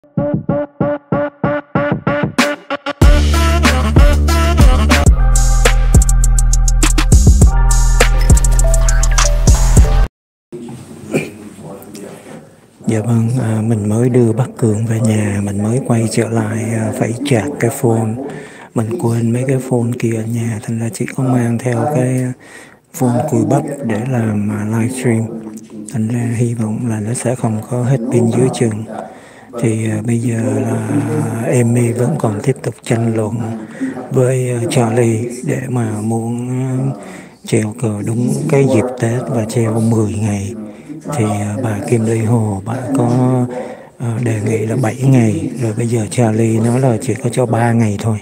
Dạ vâng, mình mới đưa bác Cường về nhà, mình mới quay trở lại phải chạc cái phone. Mình quên mấy cái phone kia ở nhà, thành ra chỉ có mang theo cái phone cùi bắp để làm livestream. Thành ra hy vọng là nó sẽ không có hết pin dưới chừng. Thì bây giờ là Amy vẫn còn tiếp tục tranh luận với Charlie để mà muốn treo cờ đúng cái dịp Tết và treo 10 ngày. Thì bà Kim Ly Hồ bà có đề nghị là 7 ngày, rồi bây giờ Charlie nói là chỉ có cho 3 ngày thôi.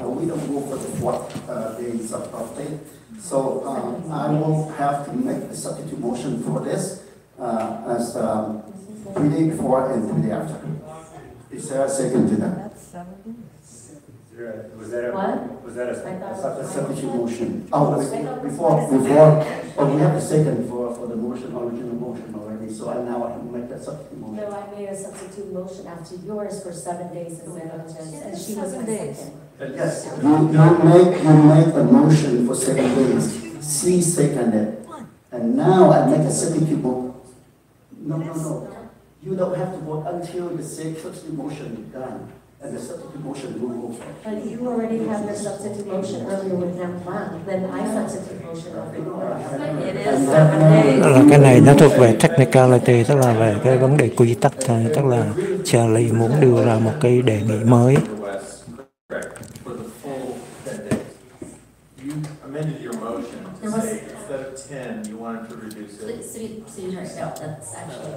So I will have to make a substitute motion for this as 3 days before and 3 days after. Is there a second to that? Was that a substitute motion? Oh, before, but we have a second for the motion, original motion already. So I now have to make that substitute motion. No, I made a substitute motion after yours for 7 days instead of just, and she was my second. Yes, you make a motion for 7 days. She seconded, and now I make a substitute motion. No. You don't have to vote until the substitute motion is done. And the substitute motion will go for. But you already have your substitute motion earlier with them planned. Then I substitute motion over yours. It is 7 days. Là cái này nó thuộc về technicality, tức là về cái vấn đề quy tắc thôi. Tức là Charlie muốn đưa ra một cái đề nghị mới. Amended your motion. Instead of 10, you wanted to reduce it. City Attorney, that's actually.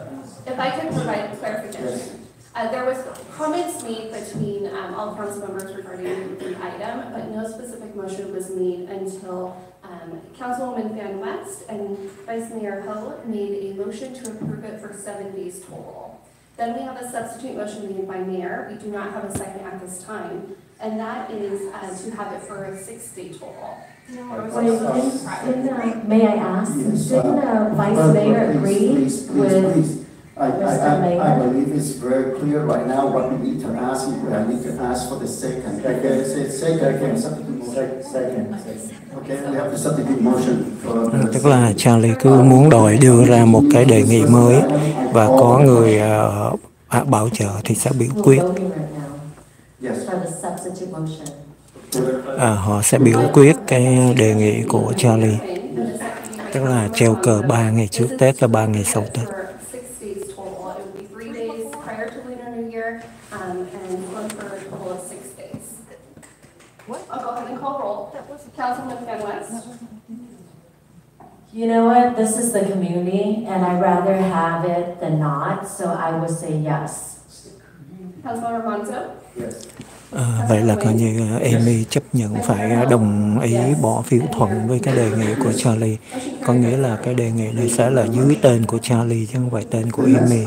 If I could provide clarification. There was comments made between all council members regarding the item, but no specific motion was made until Councilwoman Van West and Vice Mayor Ho made a motion to approve it for 7 days total. Then we have a substitute motion made by Mayor. We do not have a second at this time, and that is to have it for a 6-day total. May I ask, didn't Vice Mayor agree with I believe it's very clear right now what we need to ask. I need to ask for the second. Okay, second, second. Okay, we have the substitute motion for. Tức là Charlie cứ muốn đòi đưa ra một cái đề nghị mới và có người bảo trợ thì sẽ biểu quyết. Họ sẽ biểu quyết cái đề nghị của Charlie. Tức là treo cờ 3 ngày trước Tết và 3 ngày sau Tết. I'll go ahead and call roll. Councilman Van West. You know what? This is the community, and I'd rather have it than not, so I would say yes. Councilmember Monzo. Yes. Vậy là coi như Amy chấp nhận phải đồng ý bỏ phiếu thuận với cái đề nghị của Charlie. Có nghĩa là cái đề nghị này sẽ là dưới tên của Charlie chứ không phải tên của Amy.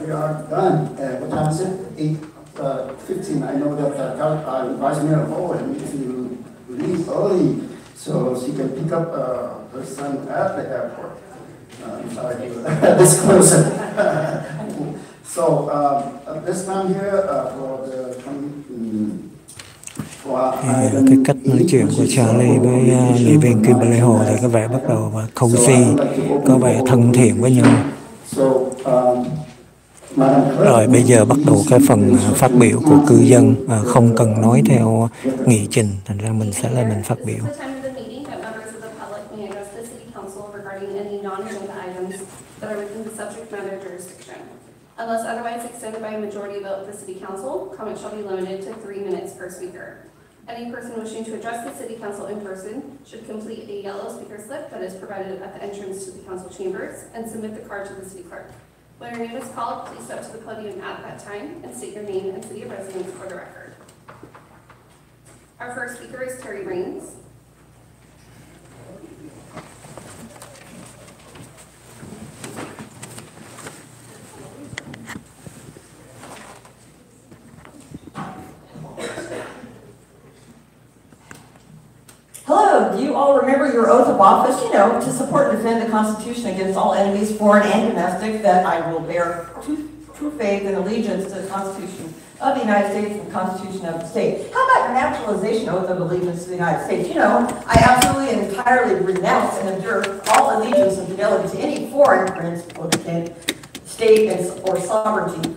We are done. What time is it? 8:15. I know that Vice Mayor Ho needs to leave early so she can pick up her son at the airport. Sorry to disclose it. So this time here for cái cách nói chuyện của Charlie với nghị viên Kim Ly Hồ thì có vẻ bắt đầu cozy, có vẻ thân thiện với nhau. Rồi bây giờ bắt đầu cái phần phát biểu của cư dân, không cần nói theo nghị trình, thành ra mình sẽ là mình phát biểu. Unless otherwise extended by a majority vote of the City Council, comments shall be limited to 3 minutes per speaker. Any person wishing to address the City Council in person should complete a yellow speaker slip that is provided at the entrance to the Council chambers and submit the card to the City Clerk. When your name is called, please step to the podium at that time and state your name and city of residence for the record. Our first speaker is Terry Raines. Hello, do you all remember your oath of office? You know, to support and defend the Constitution against all enemies, foreign and domestic, that I will bear true faith and allegiance to the Constitution of the United States and the Constitution of the state. How about your naturalization oath of allegiance to the United States? You know, I absolutely and entirely renounce and abjure all allegiance and fidelity to any foreign prince, state, or sovereignty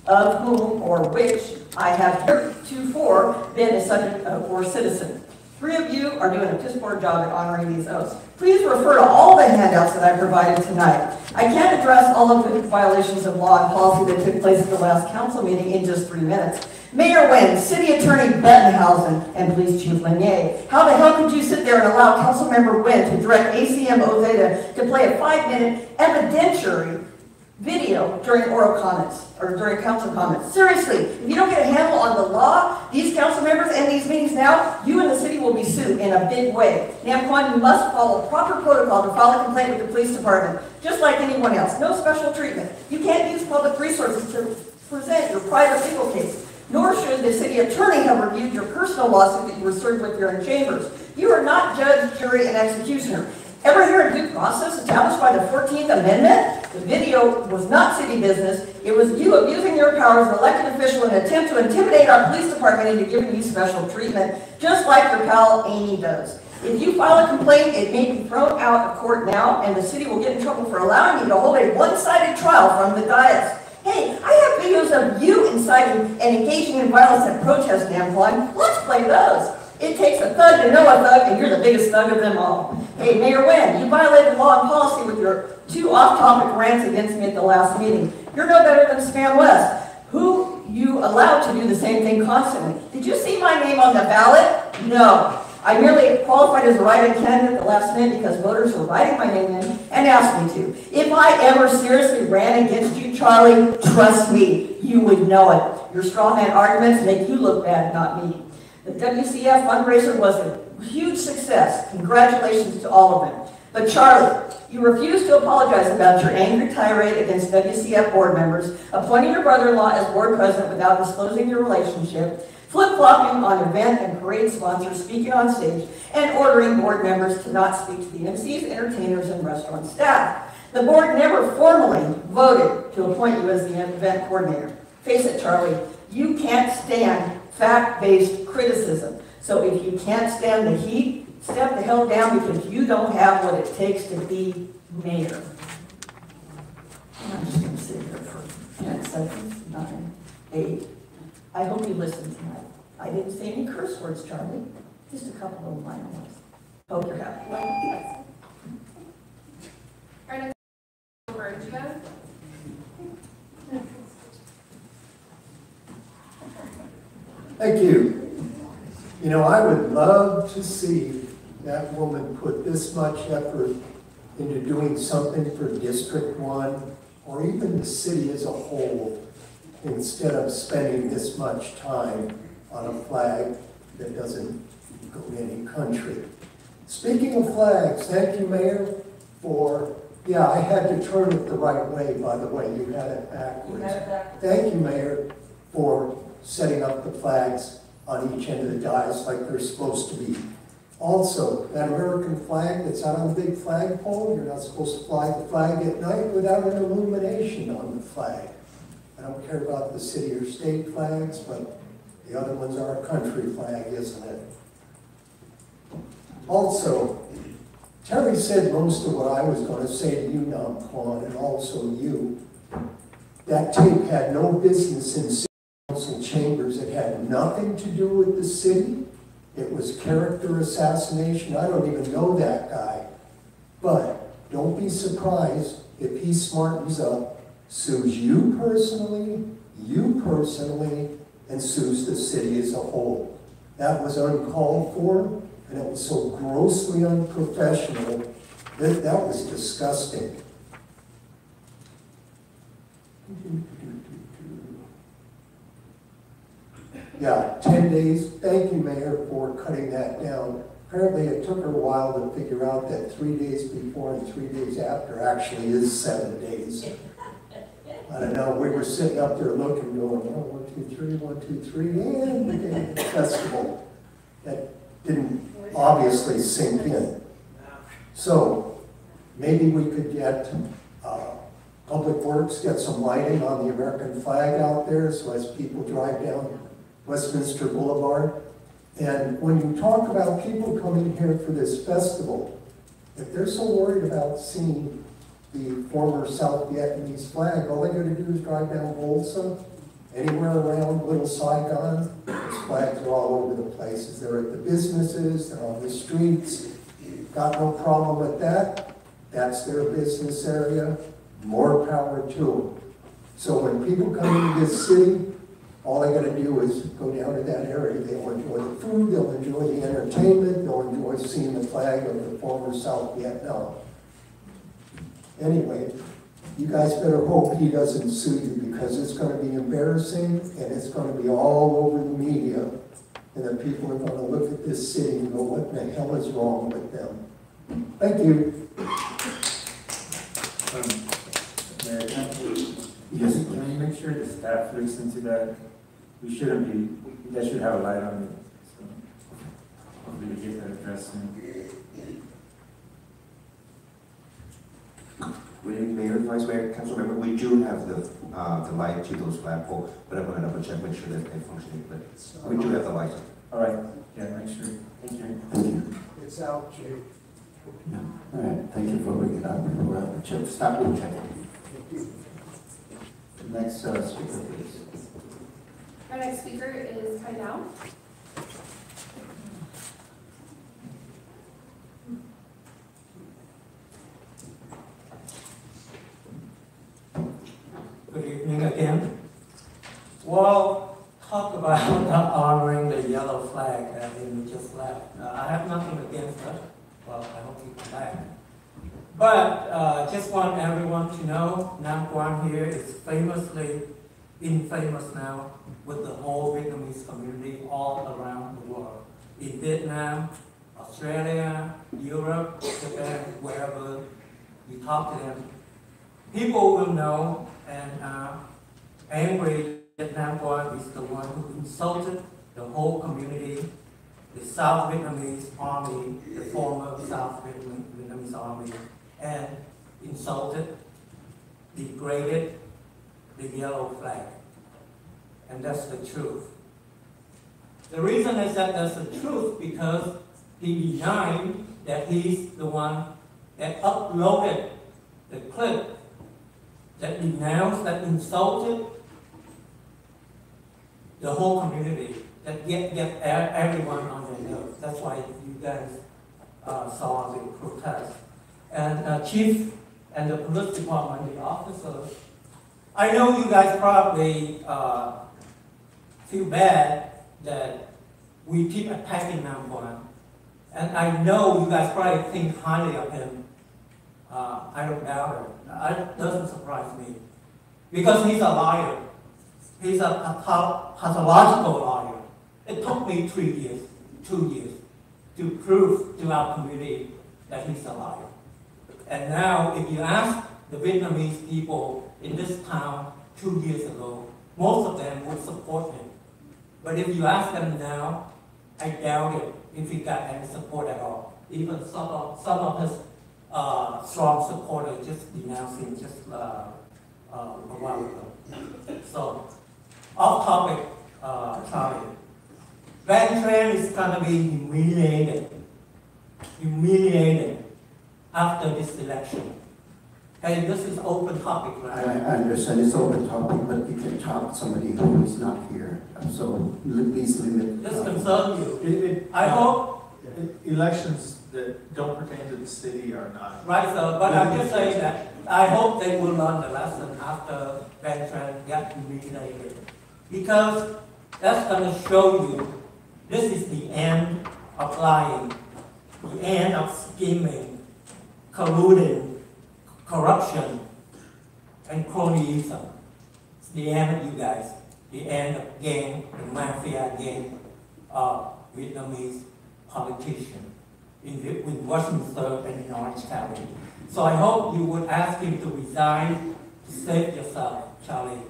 of whom or which I have heretofore been a subject or citizen. 3 of you are doing a piss poor job at honoring these oaths. Please refer to all the handouts that I provided tonight. I can't address all of the violations of law and policy that took place at the last council meeting in just 3 minutes. Mayor Nguyen, City Attorney Bettenhausen, and Police Chief Lanier. How the hell could you sit there and allow Councilmember Nguyen to direct ACM Ozeta to play a 5-minute evidentiary video during oral comments, or during council comments? Seriously, if you don't get a handle on the law, these council members and these meetings now, you and the city will be sued in a big way. Nam Quan, you must follow proper protocol to file a complaint with the police department, just like anyone else. No special treatment. You can't use public resources to present your private legal case. Nor should the city attorney have reviewed your personal lawsuit that you were served with here in chambers. You are not judge, jury, and executioner. Ever hear of due process established by the 14th Amendment? The video was not city business. It was you abusing your power as an elected official in an attempt to intimidate our police department into giving you special treatment, just like your pal Amy does. If you file a complaint, it may be thrown out of court now, and the city will get in trouble for allowing you to hold a one-sided trial from the dais. Hey, I have videos of you inciting and engaging in violence at protests, Nam Quan. Let's play those. It takes a thug to know a thug, and you're the biggest thug of them all. Hey, Mayor Nguyen, you violated law and policy with your 2 off-topic rants against me at the last meeting. You're no better than Spam West, who you allowed to do the same thing constantly. Did you see my name on the ballot? No. I merely qualified as a write-in candidate at the last minute because voters were writing my name in and asked me to. If I ever seriously ran against you, Charlie, trust me, you would know it. Your straw man arguments make you look bad, not me. The WCF fundraiser was a huge success. Congratulations to all of them. But Charlie, you refused to apologize about your angry tirade against WCF board members, appointing your brother-in-law as board president without disclosing your relationship, flip-flopping on event and parade sponsors speaking on stage, and ordering board members to not speak to the MCs, entertainers, and restaurant staff. The board never formally voted to appoint you as the event coordinator. Face it, Charlie, you can't stand fact-based criticism. So if you can't stand the heat, step the hell down because you don't have what it takes to be mayor. I'm just going to sit here for 10 seconds, 9, 8. I hope you listened tonight. I didn't say any curse words, Charlie. Just a couple of minor ones. Hope you're happy. Thank you. You know, I would love to see that woman put this much effort into doing something for District 1 or even the city as a whole instead of spending this much time on a flag that doesn't go to any country. Speaking of flags, thank you, Mayor, for, yeah, I had to turn it the right way, by the way. You had it backwards. Thank you, Mayor, for setting up the flags on each end of the dais like they're supposed to be. Also, that American flag that's out on the big flagpole, you're not supposed to fly the flag at night without an illumination on the flag. I don't care about the city or state flags, but the other ones are a country flag, isn't it? Also, Terry said most of what I was going to say to you, Nam Quan, and also you. That tape had no business in city council chambers. It had nothing to do with the city. It was character assassination. I don't even know that guy. But don't be surprised if he smartens up, sues you personally, and sues the city as a whole. That was uncalled for, and it was so grossly unprofessional that that was disgusting. Yeah, 10 days. Thank you, Mayor, for cutting that down. Apparently it took her a while to figure out that 3 days before and 3 days after actually is 7 days. I don't know, we were sitting up there looking, going, oh, 1, 2, 3, 1, 2, 3, and we did the festival. That didn't obviously sink in. So maybe we could get Public Works get some lighting on the American flag out there, so as people drive down Westminster Boulevard. And when you talk about people coming here for this festival, if they're so worried about seeing the former South Vietnamese flag, all they gotta do is drive down Bolsa, anywhere around Little Saigon. Those flags are all over the places. They're at the businesses, they're on the streets. Got no problem with that. That's their business area. More power to them. So when people come into this city, all they gotta do is go down to that area. They'll enjoy the food, they'll enjoy the entertainment, they'll enjoy seeing the flag of the former South Vietnam. Anyway, you guys better hope he doesn't sue you, because it's gonna be embarrassing and it's gonna be all over the media. And then people are gonna look at this city and go, what the hell is wrong with them? Thank you. Mayor, yes, can you make sure the staff looks into that? We shouldn't be, you guys should have a light on it. So hopefully we get that addressed soon. Good evening, Mayor, Vice Mayor, Council Member. We do have the light to those flagpoles, but I'm going to double check, make sure that they're functioning. But we do have the light. All right, yeah, make sure. Thank you. Thank you. It's out, Jay. Yeah. All right, thank you for bringing it up. We'll check. Stop and check. Next speaker, please. Our next speaker is Khai. Good evening again. Well, talk about not honoring the yellow flag that we just left. I have nothing against it. Well, I hope you come back. But just want everyone to know, Nam Quang here is famously infamous now with the whole Vietnamese community all around the world. In Vietnam, Australia, Europe, Japan, wherever you talk to them, people will know and angry that Nam Quang is the one who insulted the whole community, the South Vietnamese army, the former South Vietnamese army, and insulted, degraded the yellow flag. And that's the truth. The reason is that that's the truth because he denied that he's the one that uploaded the clip that denounced, that insulted the whole community, that get everyone on their nerves. That's why you guys saw the protest. And Chief and the police department, the officers, I know you guys probably feel bad that we keep attacking Nam Quang. And I know you guys probably think highly of him. I don't doubt it. It doesn't surprise me. Because he's a liar. He's a pathological liar. It took me 2 years, to prove to our community that he's a liar. And now, if you ask the Vietnamese people in this town 2 years ago, most of them would support him. But if you ask them now, I doubt it if he got any support at all. Even some of his strong supporters just denounced him just a while ago. So, off topic, Charlie. Van Tran is going to be humiliated after this election. Hey, this is open topic, right? I understand it's open topic, but you can talk to somebody who is not here. So please limit. This concerns you. I hope. Elections that don't pertain to the city are not. Right, sir, but I'm just saying that I hope they will learn the lesson after Van Tran got humiliated. Because that's going to show you this is the end of lying, the end of scheming, colluding, corruption, and cronyism. It's the end of you guys, the end of gang, the mafia gang of Vietnamese politicians in Westminster and in Orange County. So I hope you would ask him to resign to save yourself, Charlie.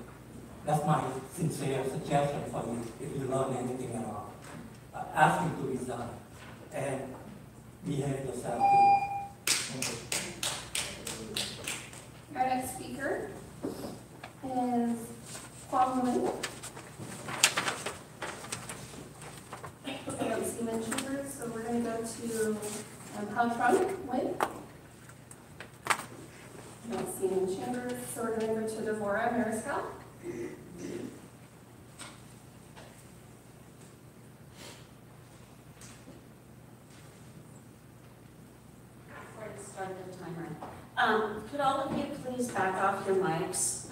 That's my sincere suggestion for you if you learn anything at all. Ask him to resign and behave yourself too. Our next speaker is Nguyê. I don't see him in chambers, so we're going to go to Nguyê. I don't see him in chambers, so we're going to go to Devorah Mariscal. Start the timer. Could all of you please back off your mics?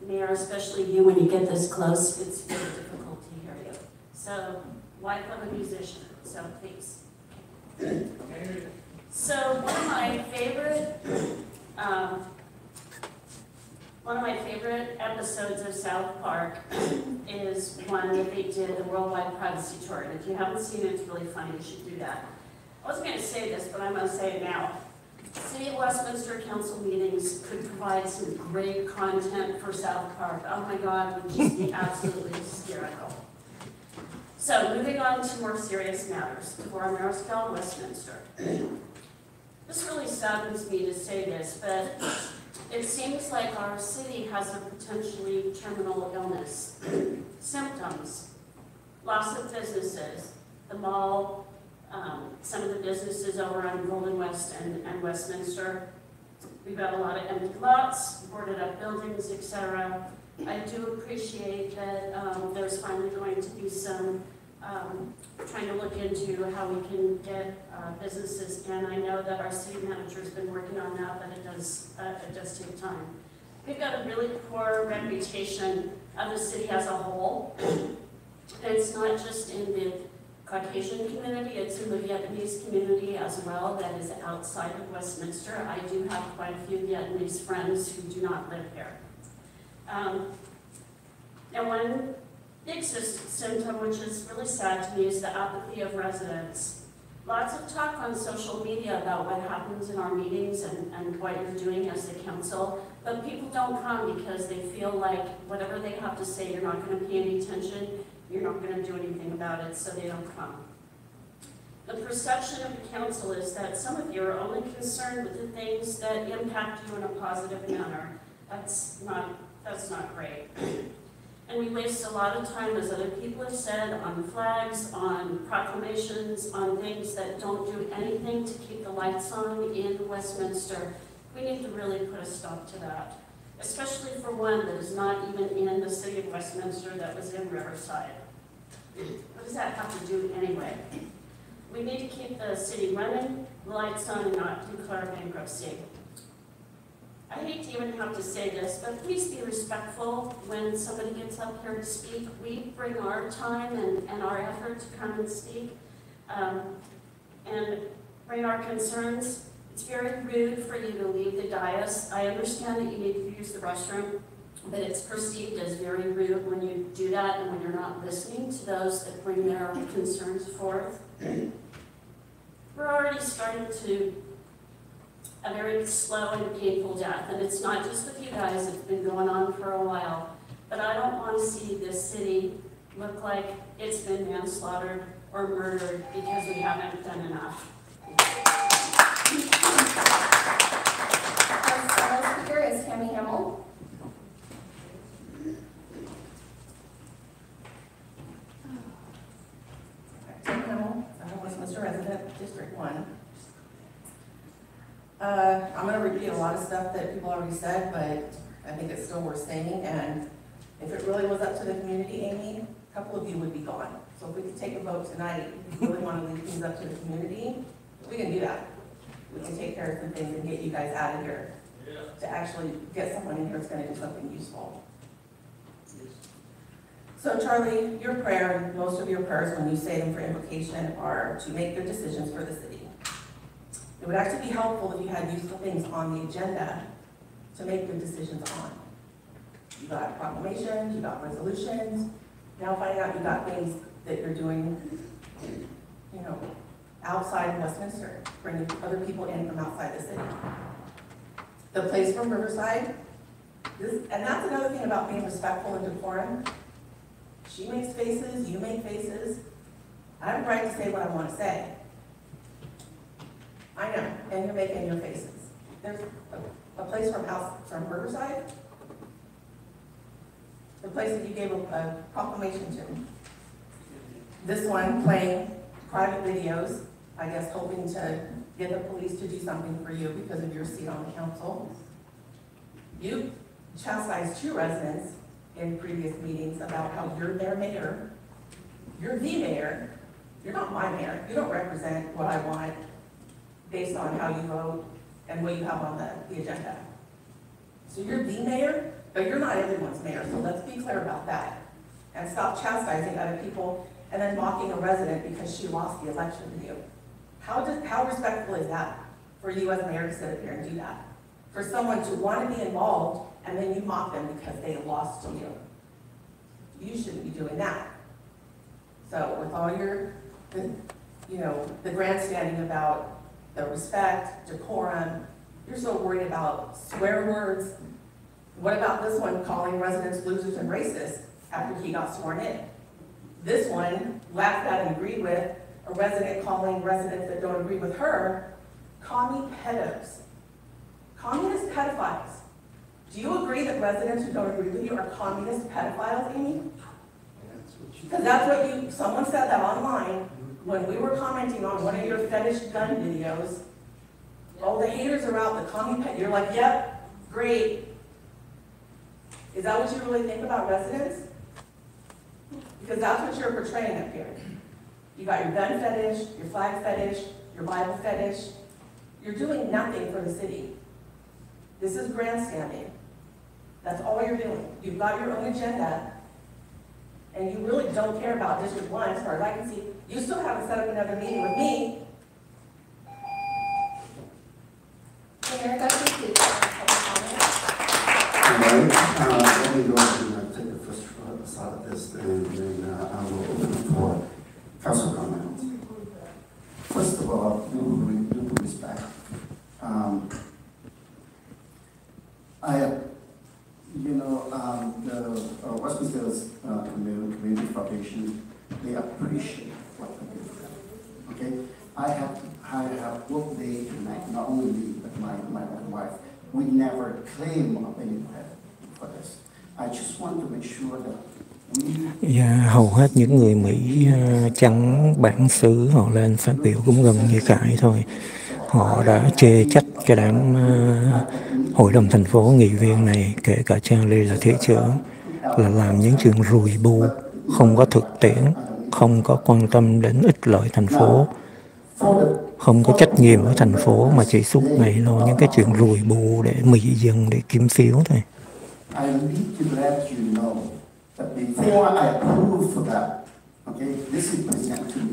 Mayor, especially you, when you get this close, it's very difficult to hear you. So, wife of a musician, so please. So one of my favorite episodes of South Park is one that they did, the Worldwide Privacy Tour. And if you haven't seen it, it's really funny. You should do that. I wasn't going to say this, but I'm going to say it now. City of Westminster Council meetings could provide some great content for South Park. Oh my God, would just be absolutely hysterical. So moving on to more serious matters. Devorah Mariscal, Westminster. This really saddens me to say this, but it seems like our city has a potentially terminal illness. Symptoms: loss of businesses, the mall, some of the businesses over on Golden West and Westminster. We've got a lot of empty lots, boarded up buildings, etc. I do appreciate that there's finally going to be some trying to look into how we can get businesses in. I know that our city manager's been working on that, but it does take time. We've got a really poor reputation of the city as a whole. And it's not just in the Caucasian community, it's in the Vietnamese community as well that is outside of Westminster. I do have quite a few Vietnamese friends who do not live here. And one big symptom, which is really sad to me, is the apathy of residents. Lots of talk on social media about what happens in our meetings and what you're doing as the council, but people don't come because they feel like whatever they have to say, you're not going to pay any attention, you're not going to do anything about it, so they don't come. The perception of the council is that some of you are only concerned with the things that impact you in a positive manner. That's not great. And we waste a lot of time, as other people have said, on flags, on proclamations, on things that don't do anything to keep the lights on in Westminster. We need to really put a stop to that, especially for one that is not even in the city of Westminster, that was in Riverside. What does that have to do anyway? We need to keep the city running, lights on, and not declare bankruptcy. I hate to even have to say this, but please be respectful when somebody gets up here to speak. We bring our time and our effort to come and speak and bring our concerns. It's very rude for you to leave the dais. I understand that you need to use the restroom, but it's perceived as very rude when you do that and when you're not listening to those that bring their concerns forth. We're already starting to a very slow and painful death, and it's not just with you guys, it's been going on for a while. But I don't want to see this city look like it's been manslaughtered or murdered because we haven't done enough. Our final speaker is Tammy Hamill. Tammy Hamill, I'm a Westminster resident, District 1. I'm going to repeat a lot of stuff that people already said, but I think it's still worth saying. And if it really was up to the community, Amy, a couple of you would be gone. So if we could take a vote tonight, if you really want to leave things up to the community, we can do that. We can take care of some things and get you guys out of here to actually get someone in here that's going to do something useful. So Charlie, your prayer, and most of your prayers when you say them for invocation, are to make good decisions for the city. It would actually be helpful if you had useful things on the agenda to make good decisions on. You got proclamations, you got resolutions, now finding out you got things that you're doing, you know, outside of Westminster, bringing other people in from outside the city. The place from Riverside, and that's another thing about being respectful and decorum. She makes faces, you make faces. I have a right to say what I want to say. I know, and you're making your faces. There's A place from Riverside? The place that you gave a proclamation to? This one playing private videos, I guess hoping to get the police to do something for you because of your seat on the council. You chastised 2 residents in previous meetings about how you're their mayor. You're the mayor. You're not my mayor. You don't represent what I want based on how you vote and what you have on the agenda. So you're the mayor, but you're not everyone's mayor, so let's be clear about that. And stop chastising other people and then mocking a resident because she lost the election to you. How respectful is that for you as mayor to sit up here and do that? For someone to want to be involved and then you mock them because they lost to you. You shouldn't be doing that. So with all your, the grandstanding about the respect, decorum, you're so worried about swear words. What about this one calling residents losers and racist after he got sworn in? This one laughed at and agreed with a resident calling residents that don't agree with her commie pedos. Communist pedophiles. Do you agree that residents who don't agree with you are communist pedophiles, Amy? Because that's what someone said that online when we were commenting on one of your fetish gun videos. Oh, the haters are out, the commie ped. You're like, yep, great. Is that what you really think about residents? Because that's what you're portraying up here. You got your gun fetish, your flag fetish, your Bible fetish. You're doing nothing for the city. This is grandstanding. That's all you're doing. You've got your own agenda, and you really don't care about District 1 as far as I can see. You still haven't set up another meeting with me. Mayor, that's a good Let me go and take the first side of this, and then I will open it for council comment. First of all, due respect. The Westminster's Community Foundation, they appreciate what we do. Okay, I have worked day and night, not only me but my wife. We never claim any credit for this. I just want to make sure that hầu hết những người Mỹ trắng bản xứ họ lên phát biểu cũng gần như Khải thôi. Họ đã chê trách cái đám hội đồng thành phố nghị viên này, kể cả Charlie là thị trưởng, là làm những chuyện rùi bu, không có thực tiễn, không có quan tâm đến ích lợi thành phố, không có trách nhiệm với thành phố, mà chỉ suốt ngày lo những cái chuyện rùi bu để mỹ dân, để kiếm phiếu thôi.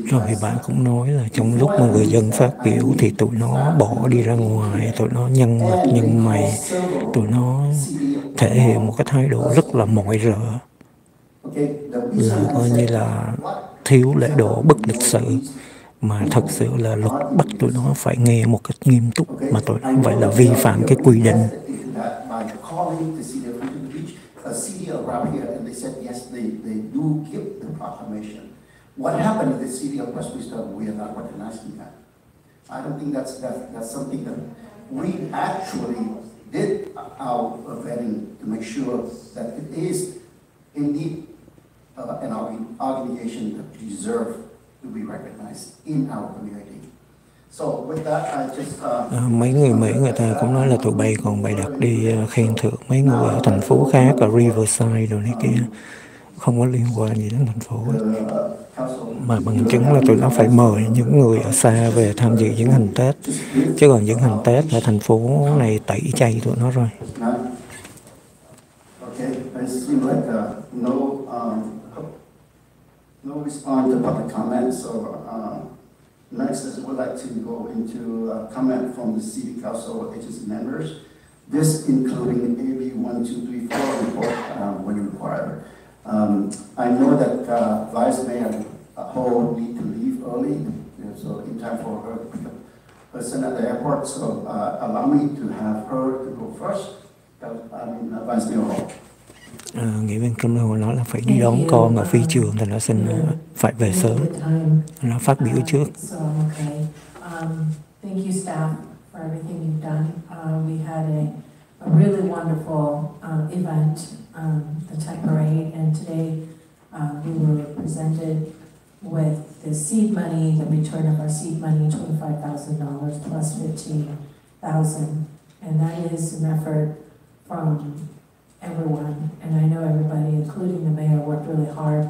Rồi bạn cũng nói là trong lúc mà người dân phát biểu thì tụi nó bỏ đi ra ngoài, tụi nó nhăn mặt nhăn mày, tụi nó thể hiện một cái thái độ rất là mọi rợ, là coi như là thiếu lễ độ, bất lịch sự, mà thật sự là luật bắt tụi nó phải nghe một cách nghiêm túc, mà tụi nó không phải là vi phạm cái quy định. What happened in the city of Westminster, we are not recognizing that. I don't think that's something that we actually did our vetting to make sure that it is indeed an organization that deserves to be recognized in our community. So with that, I just mấy người Mỹ người ta cũng nói là tụi bay còn bày đặt đi khen thưởng mấy người ở thành phố khác, ở Riverside rồi này kia, không có liên quan gì đến thành phố ấy. Mà bằng chứng là tụi nó phải mời những người ở xa về tham dự diễn hành Tết, chứ còn diễn hành Tết ở thành phố này tẩy chay tụi nó rồi. No response to public comments, so next is we'd like to go into comment from the City Council agency members. This including AB 1, 2, 3, 4 report when required. I know that Vice Mayor Ho need to leave early, so in time for her to pick up person at the airport. So allow me to have her to go first. Vice Mayor Ho. Nghị viên Kim Hồ nói là phải đi đón con ở phi trường, thì nó xin phải về sớm. Nó phát biểu trước. Thank you, staff, for everything you've done. We had a really wonderful event, the Tech Parade, and today we were presented with the seed money, the return of our seed money, $25,000 plus $15,000, and that is an effort from everyone, and I know everybody, including the mayor, worked really hard,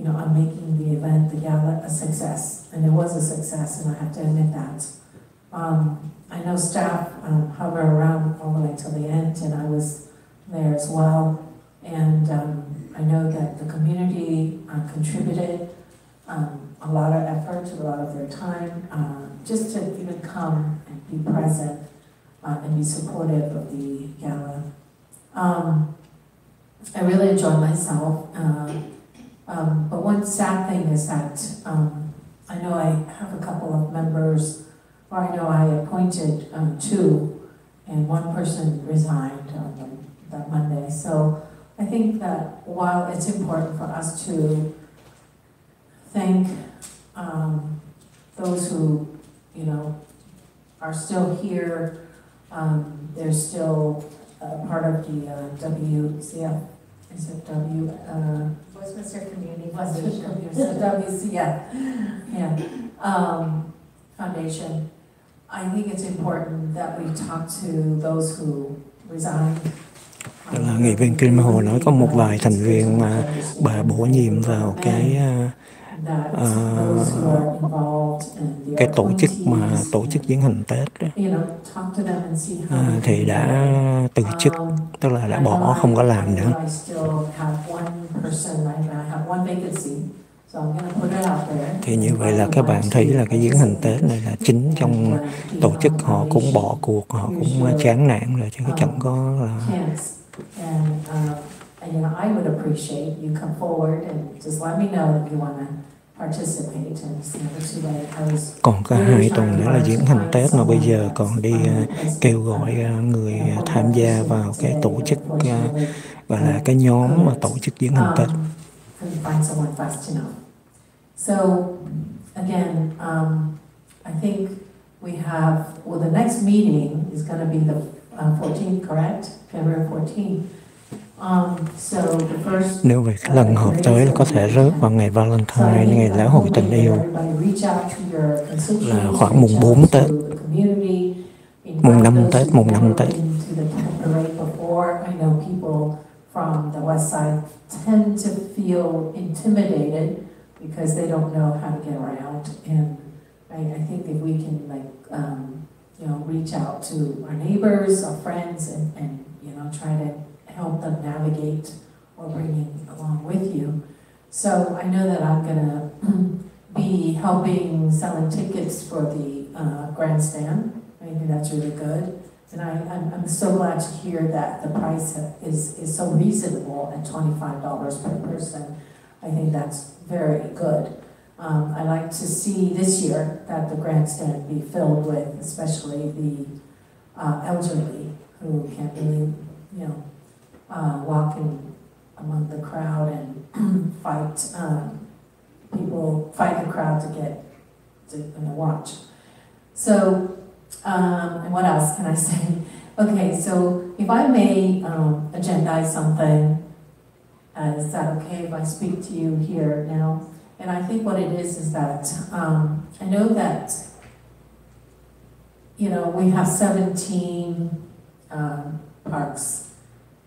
on making the event, the gala, a success, and it was a success, and I have to admit that. I know staff hover around all the way till the end, and I was there as well, and I know that the community contributed a lot of effort, a lot of their time, just to even come and be present and be supportive of the gala. I really enjoyed myself, but one sad thing is that I know I have a couple of members, or I know I appointed two, and one person resigned on that Monday. So I think that while it's important for us to thank those who, are still here, they're still part of the WCF, is it Westminster Community WCF, Foundation. I think it's important that we talk to those who resigned. Là nghị viên Kim Hồ nói có một vài thành viên mà bà bổ nhiệm vào cái tổ chức mà tổ chức diễn hành Tết đó, thì đã từ chức, tức là đã bỏ, không có làm nữa. Thì như vậy là các bạn thấy là cái diễn hành Tết này là chính trong tổ chức họ cũng bỏ cuộc, họ cũng chán nản rồi, chứ chẳng có là. I would appreciate you come forward and just let me know that you want to participate. Còn có 2 tuần nữa là diễn hành Tết mà bây giờ còn đi kêu gọi người tham gia vào cái tổ chức gọi là cái nhóm mà tổ chức diễn hành Tết. So again, I think we have, the next meeting is going to be the 14th, correct? February 14th. Nếu vậy cái lần họp tới là có thể rớt vào ngày Valentine, ngày lễ hội tình yêu, là khoảng mùng 4 Tết, mùng 5 Tết, mùng 5 Tết. From the west side tend to feel intimidated because they don't know how to get around, and I think if we can reach out to our neighbors, our friends, and try to help them navigate or bringing along with you. So I know that I'm gonna be helping selling tickets for the grandstand. I think that's really good. And I'm so glad to hear that the price is so reasonable at $25 per person. I think that's very good. I like to see this year that the grandstand be filled with, especially the elderly who can't really, walk in among the crowd and fight the crowd to get to watch. So. And what else can I say? Okay, so if I may agendize something, is that okay if I speak to you here now? And I think what it is that I know that, we have 17 parks,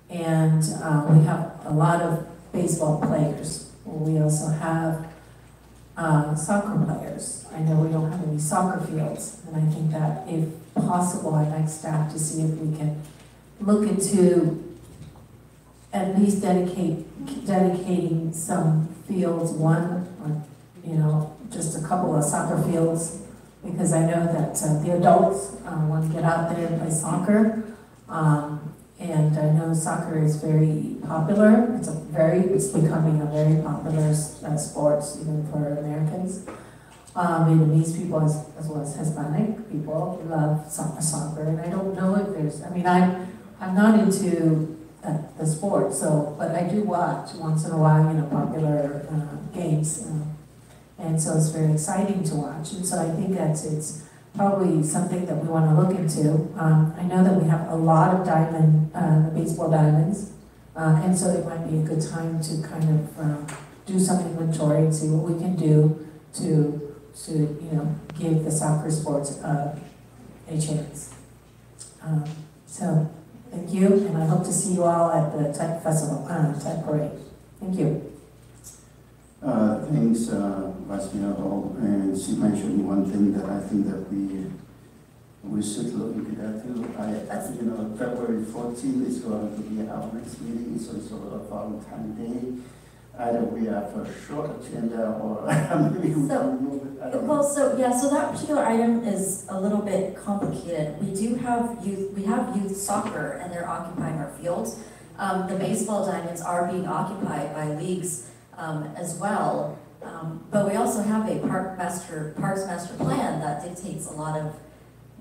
and we have a lot of baseball players. We also have soccer players. I know we don't have any soccer fields, and I think that if possible, I'd like staff to see if we can look into at least dedicating some fields, one or just a couple of soccer fields, because I know that the adults want to get out there and play soccer, and I know soccer is very popular. It's becoming a very popular sport even for Americans. Vietnamese people as well as Hispanic people love soccer, and I don't know if there's. I'm not into the sport, but I do watch once in a while, popular games, and so it's very exciting to watch. And so I think that it's probably something that we want to look into. I know that we have a lot of baseball diamonds, and so it might be a good time to kind of do some inventory and see what we can do to give the soccer sports a chance. So thank you, and I hope to see you all at the Tech Festival, Tech Parade. Thank you. Thanks, Vice Mayor Hall. And she mentioned one thing that I think that we should look into that too. February 14th is going to be our next meeting. It's also a Valentine's Day. Either we have a short agenda or maybe we can move it. I don't know. So that particular item is a little bit complicated. We have youth soccer, and they're occupying our fields. The baseball diamonds are being occupied by leagues as well. But we also have a parks master plan that dictates a lot of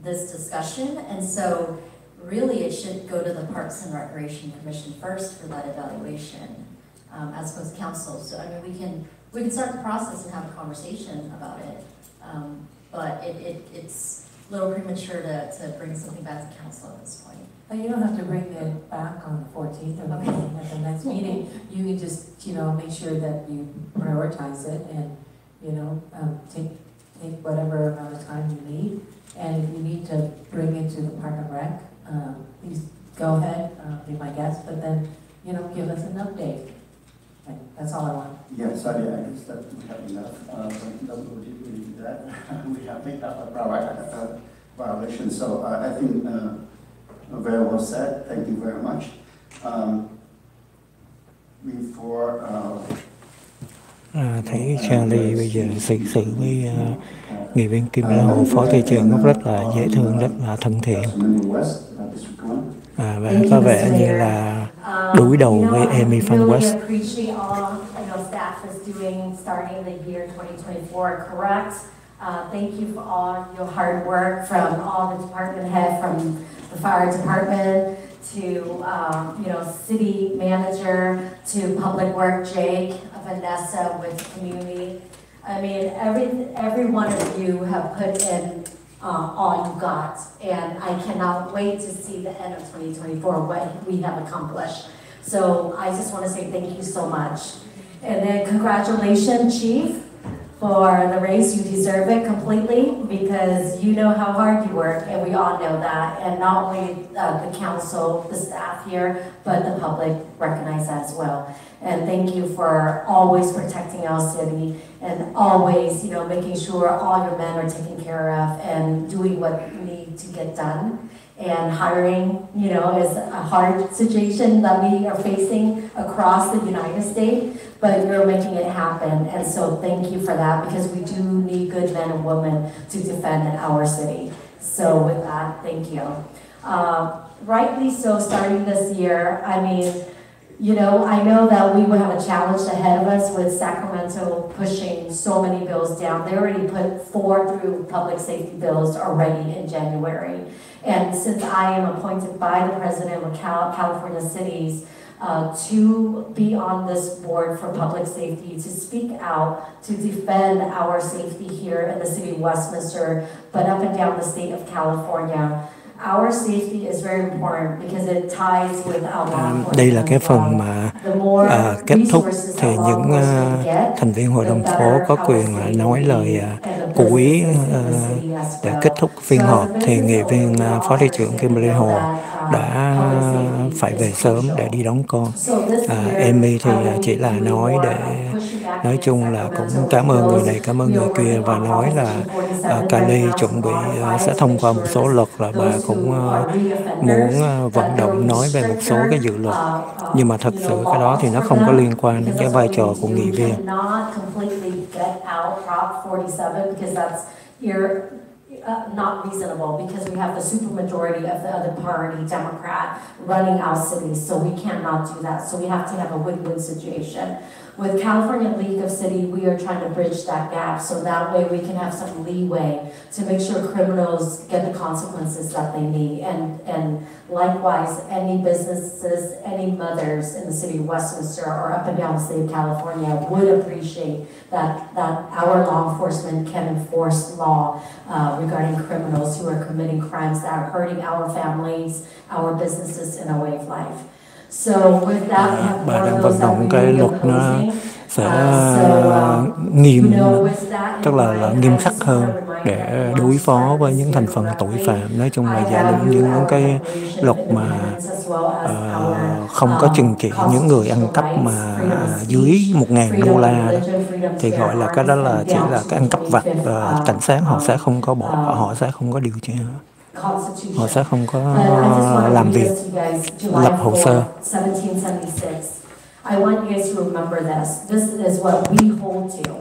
this discussion. And so really it should go to the Parks and Recreation Commission first for that evaluation, as opposed to council. So I mean, we can start the process and have a conversation about it. But it's a little premature to bring something back to council at this point. You don't have to bring it back on the 14th or at the next meeting. You can just, make sure that you prioritize it and, take whatever amount of time you need. And if you need to bring it to the Park and Rec, please go ahead, be my guest, but then, give us an update. Okay, that's all I want. Yeah, sorry, I guess that we have enough. But we do that. We have picked up a violation. So I think very well said. Thank you very much. Thấy Charlie bây giờ xử với nghị viên Kim La Hồ, phó thị trưởng rất là dễ thương, rất là thân thiện. Và có vẻ như là đối đầu với Amy Van West. Thank you for all your hard work from all the department head, from the fire department to city manager to public work, Jake, Vanessa with community. I mean, every one of you have put in all you got, and I cannot wait to see the end of 2024, what we have accomplished. So I just want to say thank you so much. And then congratulations, Chief, for the race. You deserve it completely, because you know how hard you work, and we all know that. And not only the council, the staff here, but the public recognize that as well. And thank you for always protecting our city, and always, making sure all your men are taken care of and doing what you need to get done. And hiring, is a hard situation that we are facing across the United States, but you're making it happen. And so thank you for that, because we do need good men and women to defend our city. So with that, thank you. Rightly so, starting this year, I mean, I know that we would have a challenge ahead of us with Sacramento pushing so many bills down. They already put 4 through public safety bills already in January. And since I am appointed by the president of California cities to be on this board for public safety, to speak out, to defend our safety here in the city of Westminster, but up and down the state of California, our safety is very important because it ties with our law enforcement. Đây là cái phần mà kết thúc thì những thành viên hội đồng phố có quyền nói lời cuối để kết thúc phiên họp. Thì nghị viên phó thị trưởng Kimberly Hồ đã phải về sớm để đi đón con. Amy thì chỉ là nói chung là cũng cảm ơn người này, cảm ơn người kia, và nói là Cali chuẩn bị sẽ thông qua một số luật, là bà cũng muốn vận động nói về một số cái dự luật, nhưng mà thật sự cái đó thì nó không có liên quan đến cái vai trò của nghị viên. Not reasonable, because we have the supermajority of the other party, Democrat, running our city, so we cannot do that. So we have to have a win-win situation. With California League of City, we are trying to bridge that gap, so that way we can have some leeway to make sure criminals get the consequences that they need. And likewise, any businesses, any mothers in the city of Westminster or up and down the state of California would appreciate that our law enforcement can enforce law regarding criminals who are committing crimes that are hurting our families, our businesses, and our way of life. So with that, we have Bà more đang of vận those that động we cái will be luật nó opposing. sẽ You nghiêm, know, with that tức in là mind, nghiêm I khắc just want hơn to remind để everyone đối to phó start với this những year thành phần tội correctly. phạm. Nói chung là I giả định value những our cái Declaration of luật mà Independence as well as our không có trừng trị những người ăn cắp constitutional mà rights, freedom of dưới speech, 1.000 freedom đô of la đó, religion, freedom to thì bear gọi là cái arms, đó là and chỉ down là to cái the ăn cắp vặt, 25th cảnh sát họ sẽ không có bỏ, họ sẽ không có điều tra, họ sẽ Constitution. không có But I just want to làm read việc, this to you guys, lập July hồ sơ. 4th, 1776. I want you guys to remember this. This is what we hold to.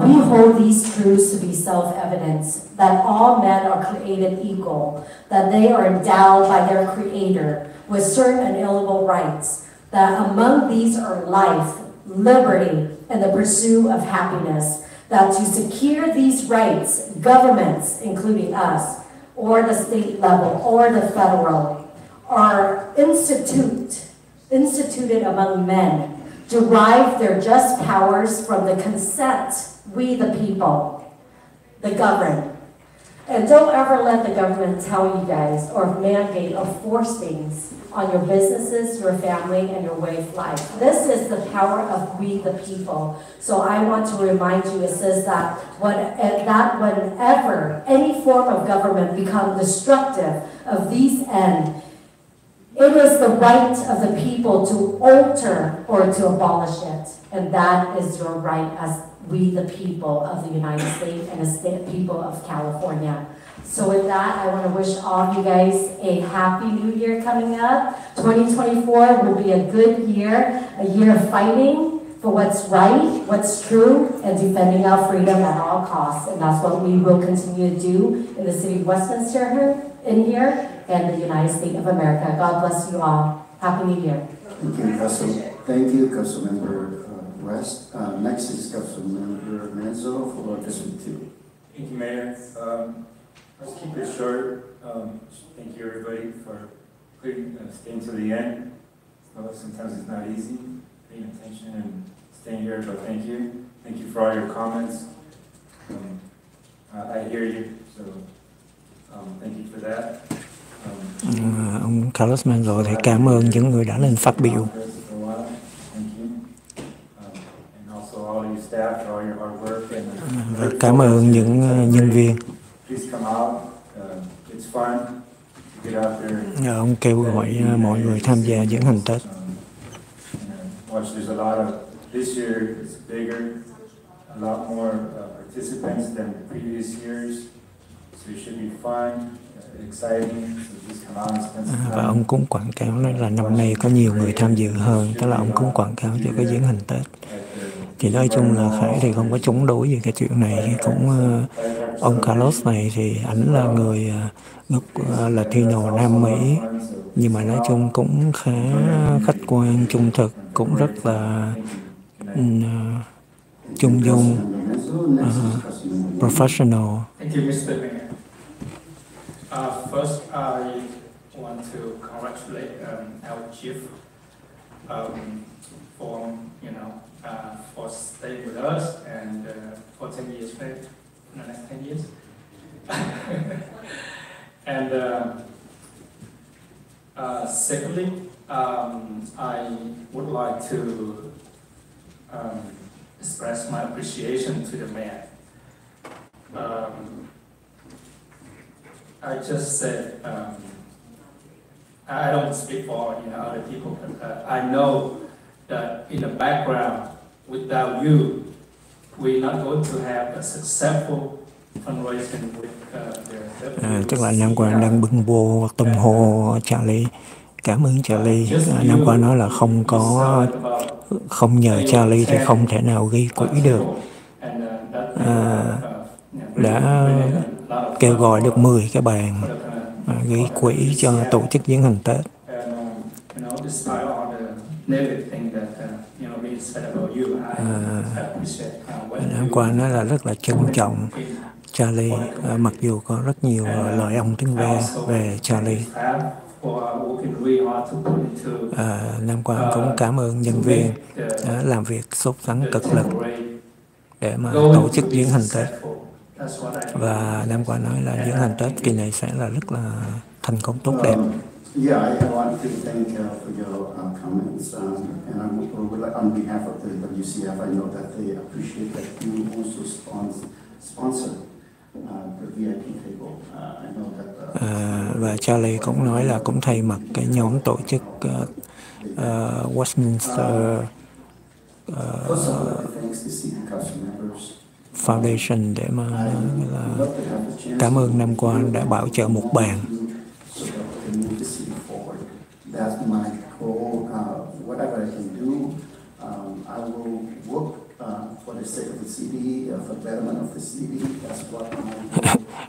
We hold these truths to be self-evident, that all men are created equal, that they are endowed by their Creator with certain inalienable rights, that among these are life, liberty, and the pursuit of happiness, that to secure these rights, governments, including us, or the state level, or the federal, are instituted among men, derive their just powers from the consent, we the people, the governed. And don't ever let the government tell you guys or mandate or force things on your businesses, your family, and your way of life. This is the power of we the people. So I want to remind you, it says that whenever any form of government becomes destructive of these ends, it is the right of the people to alter or to abolish it. And that is your right as we the people of the United States and the people of California. So with that, I want to wish all of you guys a happy new year coming up. 2024 will be a good year, a year of fighting for what's right, what's true, and defending our freedom at all costs. And that's what we will continue to do in the city of Westminster in here and the United States of America. God bless you all. Happy New Year. Thank you, Councilmember West. Next is Councilmember Manzo for District 2. Thank you, Mayor. Let's keep it short. Thank you, everybody, for staying to the end. Sometimes it's not easy paying attention and staying here, but thank you. Thank you for all your comments. I hear you, so thank you for that. Ông Carlos Manzo thì cảm ơn những người đã lên phát biểu. Và cảm ơn những nhân viên. Ông kêu gọi mọi người tham gia diễn hành Tết. Và ông cũng quảng cáo nói là năm nay có nhiều người tham dự hơn, tức là ông cũng quảng cáo cho cái diễn hành Tết. Thì nói chung là Khải thì không có chống đối về cái chuyện này. Cũng ông Carlos này thì ảnh là người gốc Latino Nam Mỹ, nhưng mà nói chung cũng khá khách quan, trung thực, cũng rất là trung dung, professional. Thank you, Mr. Mayor. First, I want to congratulate our chief for for staying with us and for 10 years, right? In the next 10 years. And secondly, I would like to express my appreciation to the mayor. I just said, I don't speak for other people, but I know that in the background, without you, we're not going to have a successful fundraising with Tức là Nam Quang đang bưng bô tung hô Charlie. Cảm ơn Charlie. Nam Quang nói là không nhờ Charlie thì không thể nào gây quỹ được. Đã kêu gọi được 10 cái bàn gây quỹ cho tổ chức diễn hành Tết. Hôm qua nói là rất là trân trọng Charlie, mặc dù có rất nhiều lời ông tiếng về Charlie. Nam Quang cũng cảm ơn nhân viên làm việc sốt sắng cực lực để mà tổ chức diễn hành Tết. Và Nam Qua nói là diễn hành Tết kỳ này sẽ là rất là thành công tốt đẹp. Yeah, I want to thank for your comments, and I would like, on behalf of the WCF, I know that they appreciate that you also sponsor the VIP table. I know that. Và Charlie cũng nói là cũng thay mặt cái nhóm tổ chức Westminster Foundation để mà là cảm ơn Nam Quan đã bảo trợ một bàn. That's my goal. Whatever I can do, I will work for the sake of the city, for the betterment of the city. That's what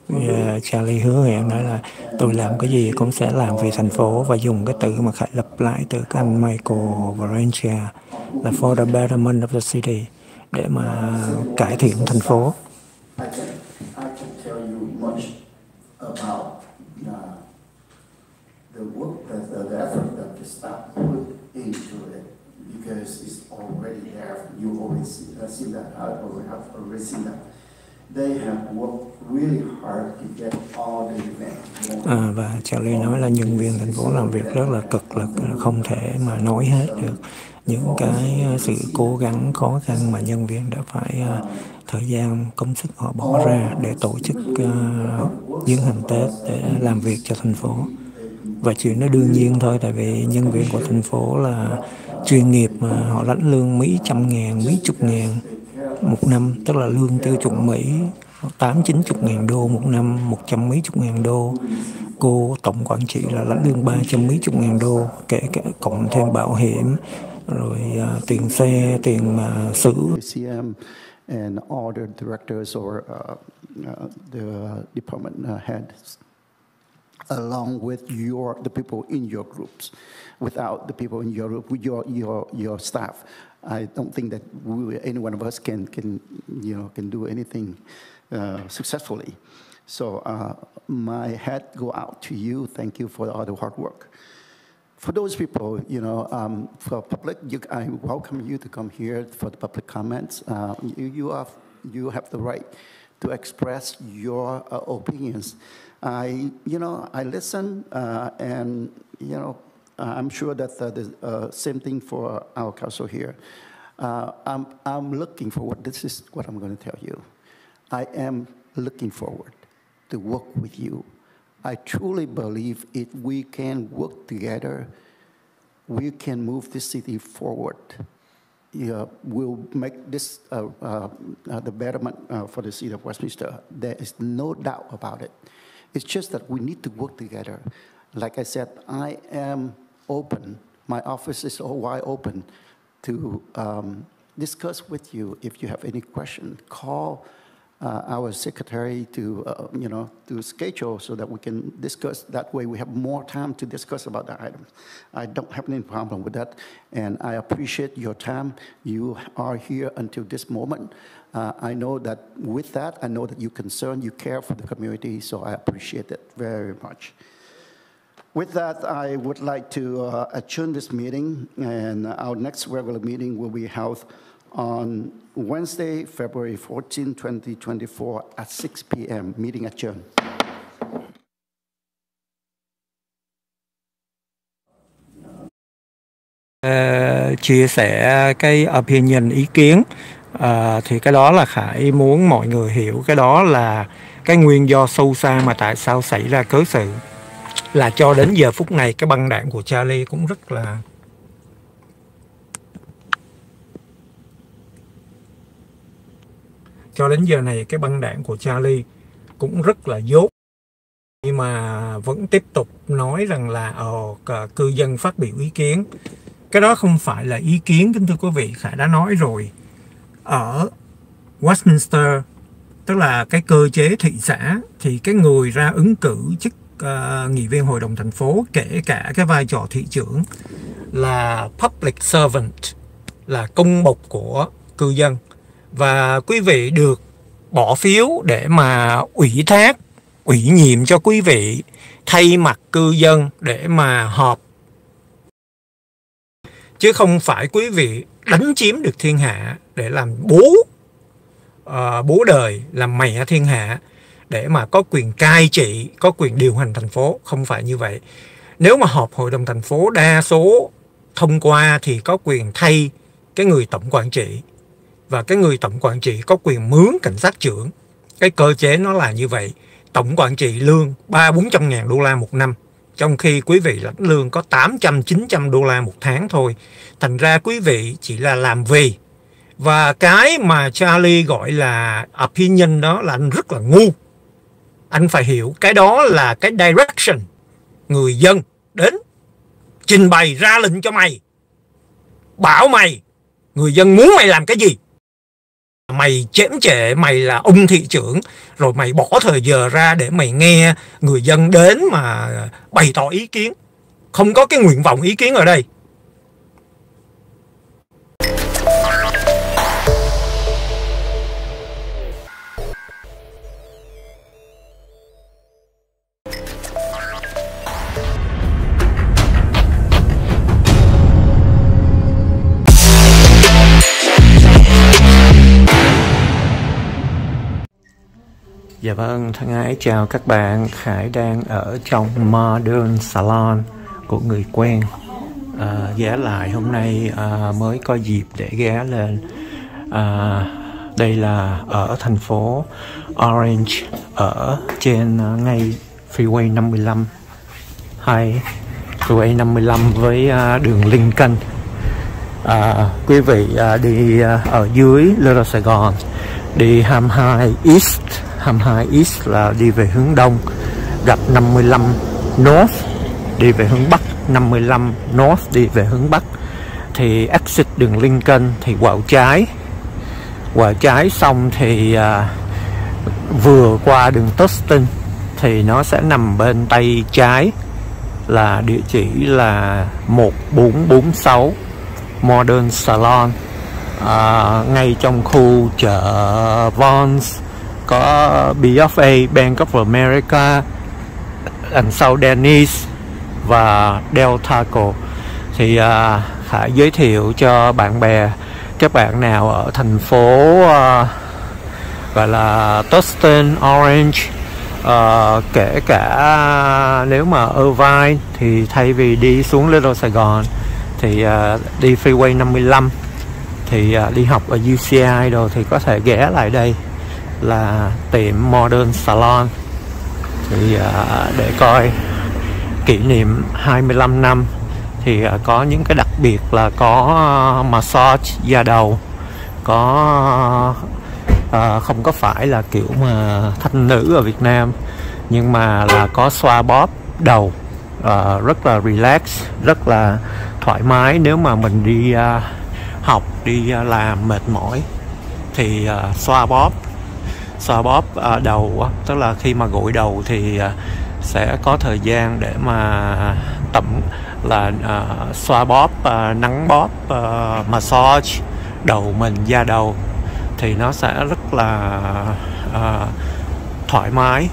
Yeah, Charlie hứa hẹn nói là tôi làm cái gì cũng sẽ làm vì thành phố, và dùng cái từ mà Khải lặp lại từ các anh Michael và Ranger là for the betterment of the city, để mà cải thiện thành phố. I can tell you much about the work the effort that the staff put into it, because it's already there. You always see that. I have already seen that. They have worked really hard to get all the events. Và Charlie nói là nhân viên thành phố làm việc rất là cực lực, không thể mà nói hết được những cái sự cố gắng khó khăn mà nhân viên đã phải thời gian công sức họ bỏ ra để tổ chức diễn hành Tết để làm việc cho thành phố. Và chuyện nó đương nhiên thôi, tại vì nhân viên của thành phố là chuyên nghiệp mà họ lãnh lương Mỹ 100.000, Mỹ 10.000 một năm, tức là lương tiêu chuẩn Mỹ 80-90 đô một năm, 100 mấy chục ngàn đô. Cô tổng quản trị là lãnh lương 300 mấy chục ngàn đô, kể cả cộng thêm bảo hiểm, rồi tiền xe, tiền xử. And all the directors or the department heads, along with the people in your groups. Without the people in your group, with your staff, I don't think that any one of us can do anything successfully. So my hat go out to you. Thank you for all the hard work. For those people, for public, I welcome you to come here for the public comments. You have the right to express your opinions. I listen, and I'm sure that the same thing for our council here. I'm looking forward. This is what I'm going to tell you. I am looking forward to work with you. I truly believe if we can work together, we can move this city forward. We'll make this the betterment for the city of Westminster. There is no doubt about it. It's just that we need to work together. Like I said, I am open. My office is all wide open to discuss with you. If you have any question, call our secretary to schedule so that we can discuss. That way we have more time to discuss about the items. I don't have any problem with that, and I appreciate your time. You are here until this moment. I know that with that, I know that you're concerned, you care for the community, so I appreciate it very much. With that, I would like to adjourn this meeting, and our next regular meeting will be held on Wednesday, February 14, 2024 at 6 p.m. Meeting adjourned. Chia sẻ cái opinion, ý kiến, thì cái đó là Khải muốn mọi người hiểu cái đó là cái nguyên do sâu xa mà tại sao xảy ra cớ sự. Là cho đến giờ phút này cái băng đảng của Charlie cũng rất là dốt, nhưng mà vẫn tiếp tục nói rằng là cư dân phát biểu ý kiến. Cái đó không phải là ý kiến, kính thưa quý vị. Khải đã nói rồi, ở Westminster, tức là cái cơ chế thị xã, thì cái người ra ứng cử chức nghị viên hội đồng thành phố, kể cả cái vai trò thị trưởng, là public servant, là công bộc của cư dân. Và quý vị được bỏ phiếu để mà ủy nhiệm cho quý vị thay mặt cư dân để mà họp, chứ không phải quý vị đánh chiếm được thiên hạ để làm bố bố đời làm mẹ thiên hạ để mà có quyền cai trị, có quyền điều hành thành phố. Không phải như vậy. Nếu mà họp hội đồng thành phố đa số thông qua thì có quyền thay cái người tổng quản trị, và cái người tổng quản trị có quyền mướn cảnh sát trưởng. Cái cơ chế nó là như vậy. Tổng quản trị lương 300-400 ngàn đô la một năm, trong khi quý vị lãnh lương có 800-900 đô la một tháng thôi. Thành ra quý vị chỉ là làm vì. Và cái mà Charlie gọi là opinion đó là anh rất là ngu. Anh phải hiểu cái đó là cái direction. Người dân đến trình bày ra lệnh cho mày, bảo mày, người dân muốn mày làm cái gì. Mày chễm chệ, mày là ông thị trưởng, rồi mày bỏ thời giờ ra để mày nghe người dân đến mà bày tỏ ý kiến. Không có cái nguyện vọng ý kiến ở đây. Dạ vâng, thân ái chào các bạn. Khải đang ở trong Modern Salon của người quen. Ghé lại hôm nay mới có dịp để ghé lên. Đây là ở thành phố Orange, ở trên ngay Freeway 55 hay Freeway 55 với đường Lincoln. Quý vị đi ở dưới Little Sài Gòn, đi 22 East. 22 East là đi về hướng đông, gặp 55 North đi về hướng bắc, 55 North đi về hướng bắc. Thì exit đường Lincoln thì quẹo trái. Quẹo trái xong thì vừa qua đường Tustin thì nó sẽ nằm bên tay trái, là địa chỉ là 1446 Modern Salon, ngay trong khu chợ Vons. Có BFA, Bank of America, đằng sau Denny's và Del Taco. Thì Khải giới thiệu cho bạn bè, các bạn nào ở thành phố gọi là Tustin, Orange, kể cả nếu mà Irvine thì thay vì đi xuống Little Sài Gòn thì đi Freeway 55, thì đi học ở UCI rồi thì có thể ghé lại đây là tiệm Modern Salon thì để coi kỷ niệm 25 năm. Thì có những cái đặc biệt là có massage da đầu, có không có phải là kiểu mà thanh nữ ở Việt Nam, nhưng mà là có xoa bóp đầu, rất là relax, rất là thoải mái. Nếu mà mình đi học, đi làm mệt mỏi thì xoa bóp đầu, tức là khi mà gội đầu thì sẽ có thời gian để mà là xoa bóp, nắng bóp, massage đầu mình, da đầu, thì nó sẽ rất là thoải mái.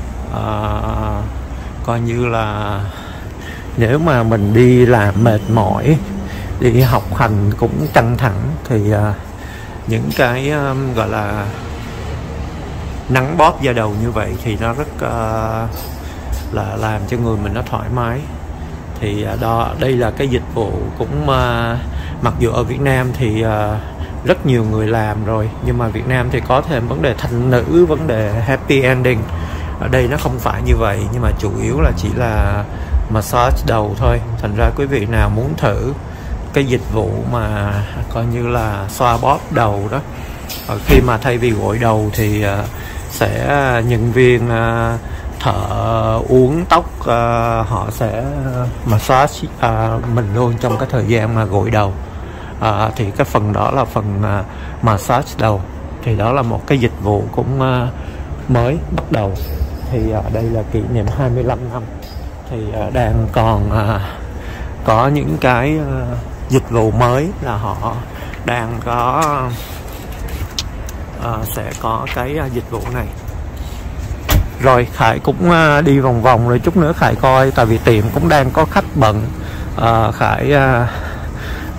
Coi như là nếu mà mình đi làm mệt mỏi, đi học hành cũng căng thẳng thì những cái gọi là nắng bóp da đầu như vậy thì nó rất là làm cho người mình nó thoải mái. Thì đây là cái dịch vụ cũng mặc dù ở Việt Nam thì rất nhiều người làm rồi, nhưng mà Việt Nam thì có thêm vấn đề thanh nữ, vấn đề happy ending. Ở đây nó không phải như vậy, nhưng mà chủ yếu là chỉ là massage đầu thôi. Thành ra quý vị nào muốn thử cái dịch vụ mà coi như là xoa bóp đầu đó, khi mà thay vì gội đầu thì sẽ nhân viên thợ uốn tóc họ sẽ massage mình luôn trong cái thời gian mà gội đầu. Thì cái phần đó là phần massage đầu. Thì đó là một cái dịch vụ cũng mới bắt đầu. Thì đây là kỷ niệm 25 năm thì đang còn có những cái dịch vụ mới, là họ đang có sẽ có cái dịch vụ này. Rồi Khải cũng đi vòng vòng rồi, chút nữa Khải coi, tại vì tiệm cũng đang có khách bận. Khải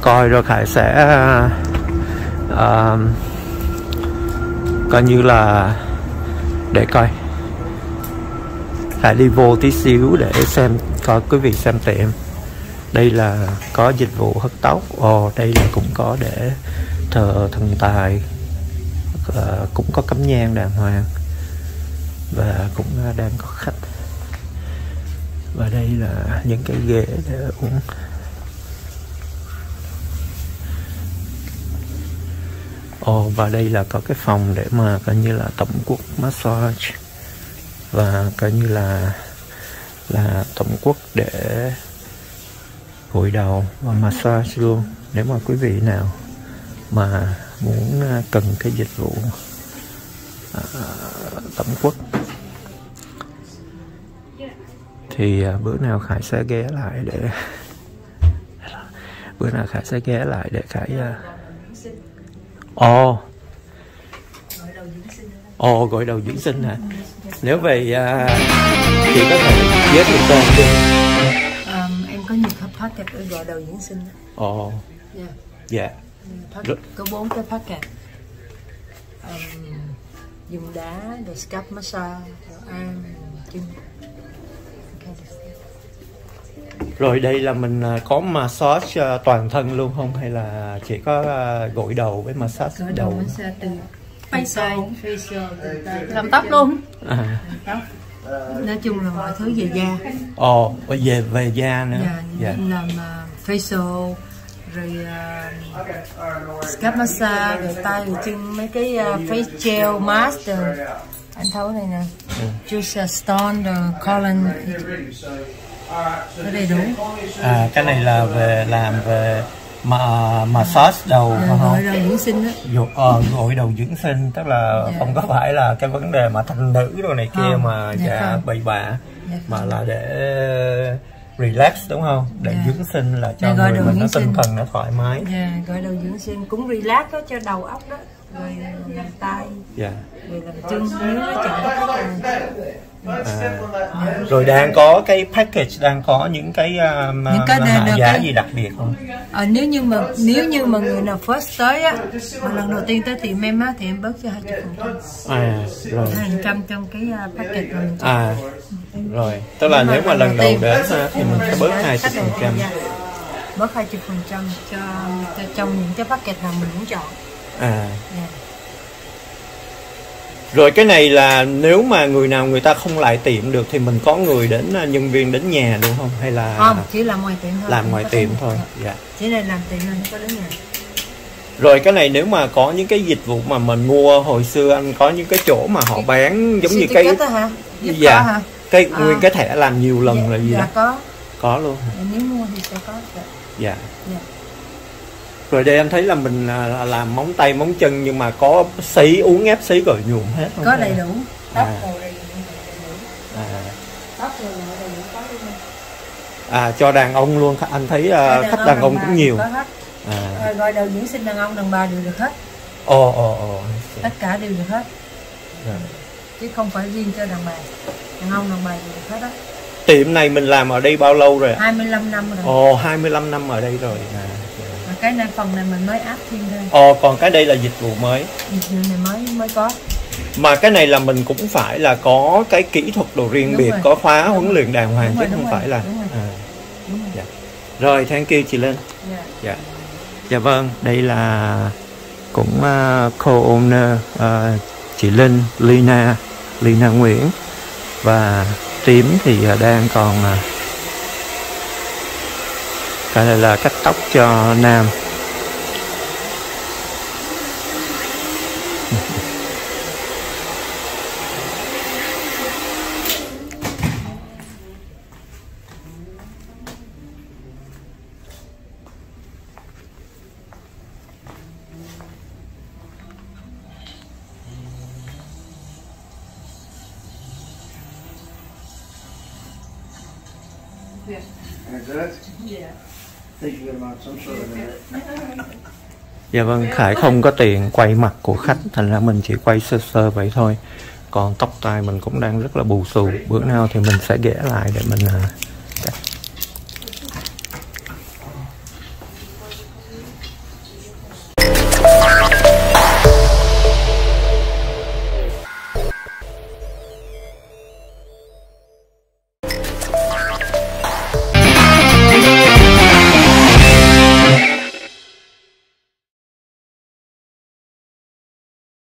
coi rồi Khải sẽ coi như là để coi Khải đi vô tí xíu để xem coi quý vị xem tiệm. Đây là có dịch vụ hớt tóc. Đây là cũng có để thờ thần tài, cũng có cắm nhang đàng hoàng và cũng đang có khách. Và đây là những cái ghế để uống. Và đây là có cái phòng để mà coi như là tổng quốc massage, và coi như là tổng quốc để gội đầu và massage luôn. Nếu mà quý vị nào mà muốn cần cái dịch vụ tổng quốc thì bữa nào Khải sẽ ghé lại để Khải gội đầu dưỡng sinh hả? Nếu về chị có thể giới thiệu tên đi. Em có nhiều packet ở gội đầu dưỡng sinh. Dạ. Có 4 cái packet. Dùng đá, rồi scalp massage, rồi arm, chân. Rồi đây là mình có massage toàn thân luôn không? Hay là chỉ có gội đầu với massage gội đầu? Gội đầu massage từ facial, làm tóc luôn. Tóc. Nói chung là mọi thứ về da. Về da nữa. Dạ. Làm facial, rồi scalp massage, rồi tay, rồi chân, mấy cái face gel mask, rồi anh thấu này nè, juice stone, rồi colon. Cái đầy đủ. Cái này là về làm về massage đầu gội đầu dưỡng sinh đó. Gội đầu dưỡng sinh tức là không có phải là cái vấn đề mà thanh nữ đồ này kia mà bậy bạ, mà là để relax đúng không? Để dưỡng sinh là cho người mình nó tinh thần nó thoải mái. Gội đầu dưỡng sinh cũng relax đó, cho đầu óc đó, rồi làm tay, rồi làm chân nếu nó chẳng rồi đang có cái package, đang có những cái hạ giá gì đặc biệt không? Nếu như mà người nào first tới á, mà lần đầu tiên tới tiệm em á, thì em bớt cho 20%. Rồi 20% trong cái package rồi. Rồi tức là nếu mà lần đầu đến thì mình sẽ bớt 20%. Bớt 20% cho trong những cái package nào mình muốn chọn. Rồi cái này là nếu mà người nào người ta không lại tiệm được thì mình có người đến, nhân viên đến nhà đúng không? Hay là không, chỉ làm ngoài tiệm thôi. Làm ngoài tiệm thôi. Chỉ này làm tiệm thôi, không có đến nhà. Rồi cái này nếu mà có những cái dịch vụ mà mình mua hồi xưa anh có những cái chỗ mà họ bán giống như cái hả? Nguyên cái thẻ làm nhiều lần là gì đó? Có luôn. Nếu mua thì sẽ có. Rồi đây anh thấy là mình làm móng tay móng chân nhưng mà có sấy, uống ép sấy gội nhuộm hết không? Có đầy đủ. Tóc đồ đầy đủ. Tóc đồ đầy đủ có luôn. Cho đàn ông luôn, anh thấy khách đàn ông cũng nhiều. Gọi đầu dưỡng sinh đàn ông đàn bà đều được hết. Tất cả đều được hết. Chứ không phải riêng cho đàn bà. Đàn ông đàn bà đều được hết đó. Tiệm này mình làm ở đây bao lâu rồi? 25 năm rồi. 25 năm ở đây rồi. Cái này phần này mình mới áp thêm thôi. Còn cái đây là dịch vụ mới. Dịch vụ này mới có. Mà cái này là mình cũng phải là có cái kỹ thuật đồ riêng biệt, có khóa huấn luyện đàng hoàng chứ không phải là. Rồi, thank you chị Linh. Dạ vâng, đây là cũng co-owner chị Linh, Lina Nguyễn, và tím thì đang còn cái này là cắt tóc cho nam. Dạ vâng, Khải không có tiền quay mặt của khách, thành ra mình chỉ quay sơ sơ vậy thôi. Còn tóc tai mình cũng đang rất là bù xù. Bữa nào thì mình sẽ ghé lại để mình